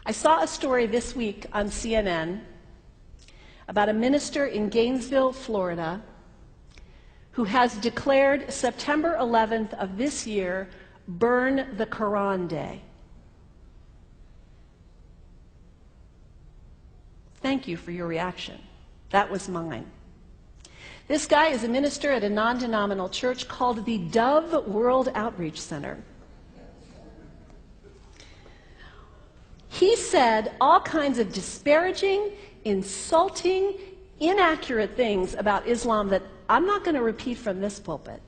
I saw a story this week on CNN about a minister in Gainesville, Florida, who has declared September 11th of this year Burn the Quran Day. Thank you for your reaction. That was mine. This guy is a minister at a non-denominational church called the Dove World Outreach Center. He said all kinds of disparaging, insulting, inaccurate things about Islam that I'm not going to repeat from this pulpit.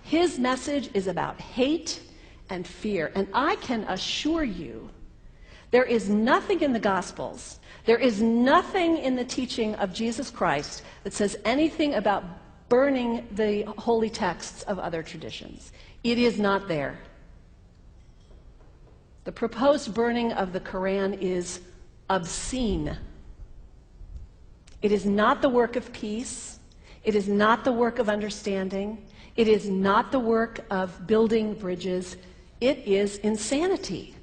His message is about hate and fear, and I can assure you there is nothing in the Gospels, there is nothing in the teaching of Jesus Christ that says anything about burning the holy texts of other traditions. It is not there. The proposed burning of the Quran is obscene. It is not the work of peace. It is not the work of understanding. It is not the work of building bridges. It is insanity.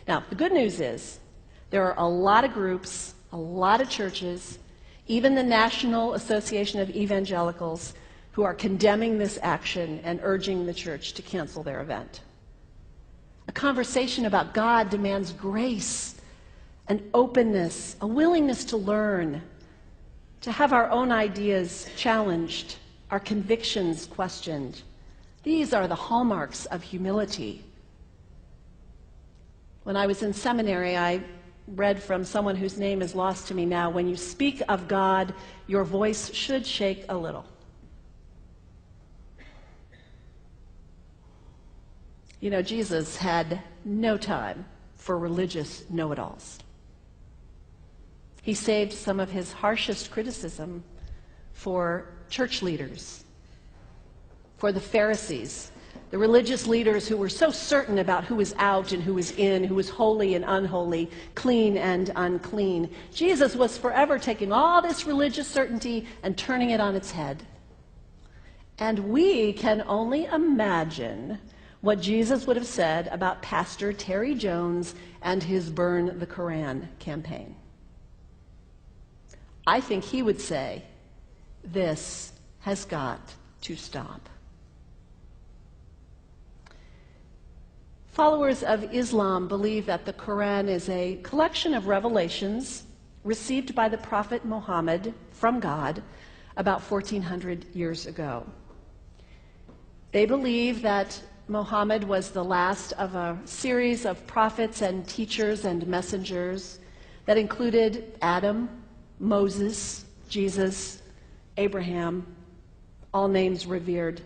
Now, the good news is there are a lot of groups, a lot of churches, even the National Association of Evangelicals, who are condemning this action and urging the church to cancel their event. A conversation about God demands grace and openness, a willingness to learn, to have our own ideas challenged, our convictions questioned. These are the hallmarks of humility. When I was in seminary, I read from someone whose name is lost to me now, when you speak of God, your voice should shake a little. You know, Jesus had no time for religious know-it-alls. He saved some of his harshest criticism for church leaders, for the Pharisees, the religious leaders who were so certain about who was out and who was in, who was holy and unholy, clean and unclean. Jesus was forever taking all this religious certainty and turning it on its head. And we can only imagine what Jesus would have said about Pastor Terry Jones and his Burn the Quran campaign. I think he would say, this has got to stop. Followers of Islam believe that the Quran is a collection of revelations received by the Prophet Muhammad from God about 1400 years ago. They believe that Muhammad was the last of a series of prophets and teachers and messengers that included Adam, Moses, Jesus, Abraham, all names revered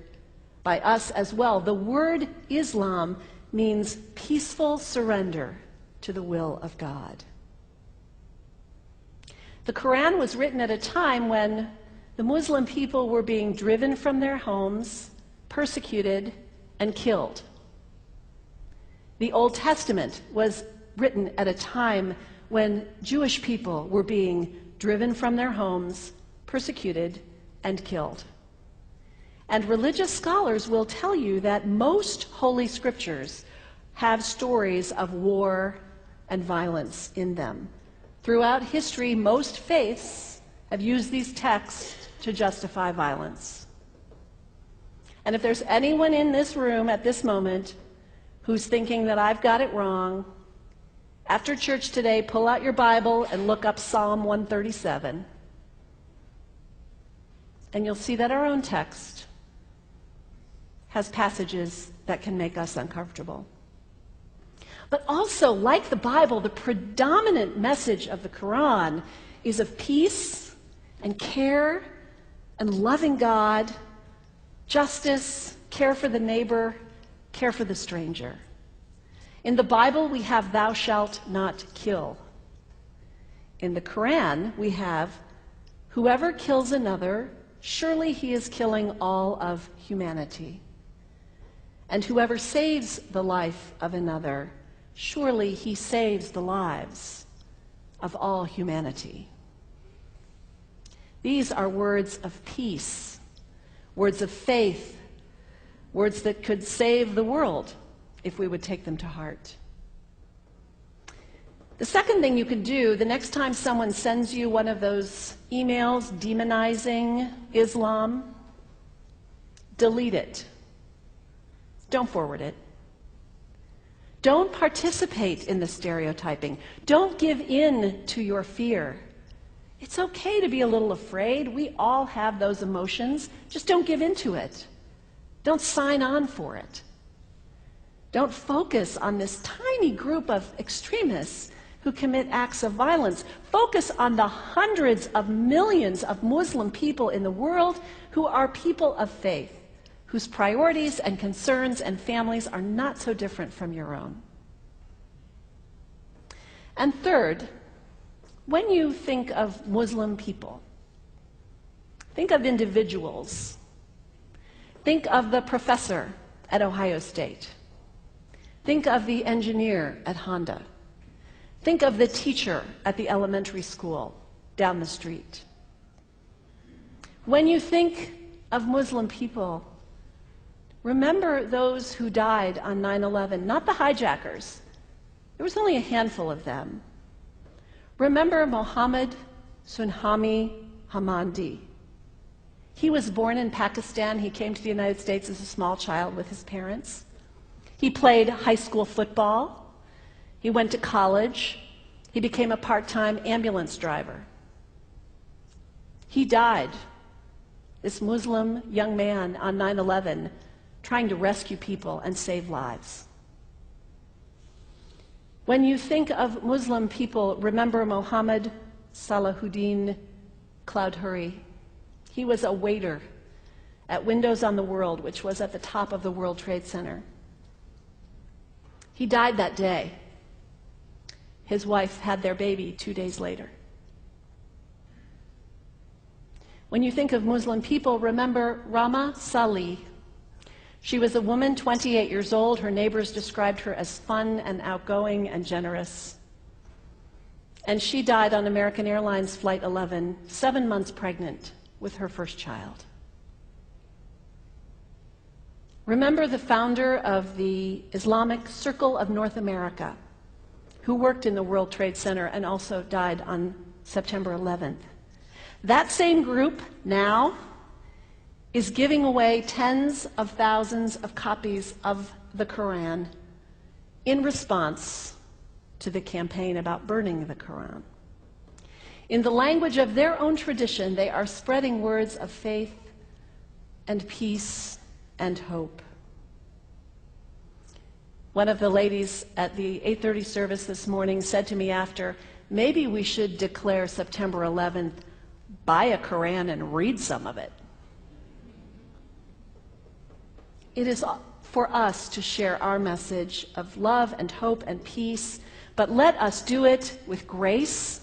by us as well. The word Islam means peaceful surrender to the will of God. The Quran was written at a time when the Muslim people were being driven from their homes, persecuted, and killed. The Old Testament was written at a time when Jewish people were being driven from their homes, persecuted, and killed. And religious scholars will tell you that most holy scriptures have stories of war and violence in them. Throughout history, most faiths have used these texts to justify violence. And if there's anyone in this room at this moment who's thinking that I've got it wrong, after church today, pull out your Bible and look up Psalm 137. And you'll see that our own text has passages that can make us uncomfortable. But also, like the Bible, the predominant message of the Quran is of peace and care and loving God, justice, care for the neighbor, care for the stranger. In the Bible, we have thou shalt not kill. In the Quran, we have whoever kills another, surely he is killing all of humanity. And whoever saves the life of another, surely he saves the lives of all humanity. These are words of peace, words of faith, words that could save the world if we would take them to heart. The second thing you can do, the next time someone sends you one of those emails demonizing Islam, delete it. Don't forward it. Don't participate in the stereotyping. Don't give in to your fear. It's okay to be a little afraid. We all have those emotions. Just don't give in to it. Don't sign on for it. Don't focus on this tiny group of extremists who commit acts of violence. Focus on the hundreds of millions of Muslim people in the world who are people of faith, whose priorities and concerns and families are not so different from your own. And third, when you think of Muslim people, think of individuals. Think of the professor at Ohio State. Think of the engineer at Honda. Think of the teacher at the elementary school down the street. When you think of Muslim people, remember those who died on 9/11, not the hijackers. There was only a handful of them. Remember Mohammed Sunhami Hamandi. He was born in Pakistan. He came to the United States as a small child with his parents. He played high school football. He went to college. He became a part-time ambulance driver. He died, this Muslim young man, on 9/11, trying to rescue people and save lives. When you think of Muslim people, remember Mohammed Salahuddin Cloudhurry. He was a waiter at Windows on the World, which was at the top of the World Trade Center. He died that day. His wife had their baby 2 days later. When you think of Muslim people, remember Rama Salih. She was a woman, 28 years old. Her neighbors described her as fun and outgoing and generous. And she died on American Airlines Flight 11, 7 months pregnant with her first child. Remember the founder of the Islamic Circle of North America, who worked in the World Trade Center and also died on September 11th. That same group now is giving away tens of thousands of copies of the Quran in response to the campaign about burning the Quran. In the language of their own tradition, they are spreading words of faith and peace and hope. One of the ladies at the 8:30 service this morning said to me after, maybe we should declare September 11th, buy a Quran and read some of it. It is for us to share our message of love and hope and peace, but let us do it with grace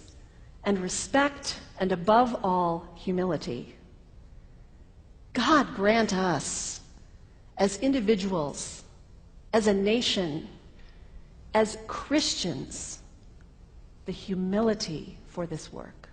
and respect and above all, humility. God grant us, as individuals, as a nation, as Christians, the humility for this work.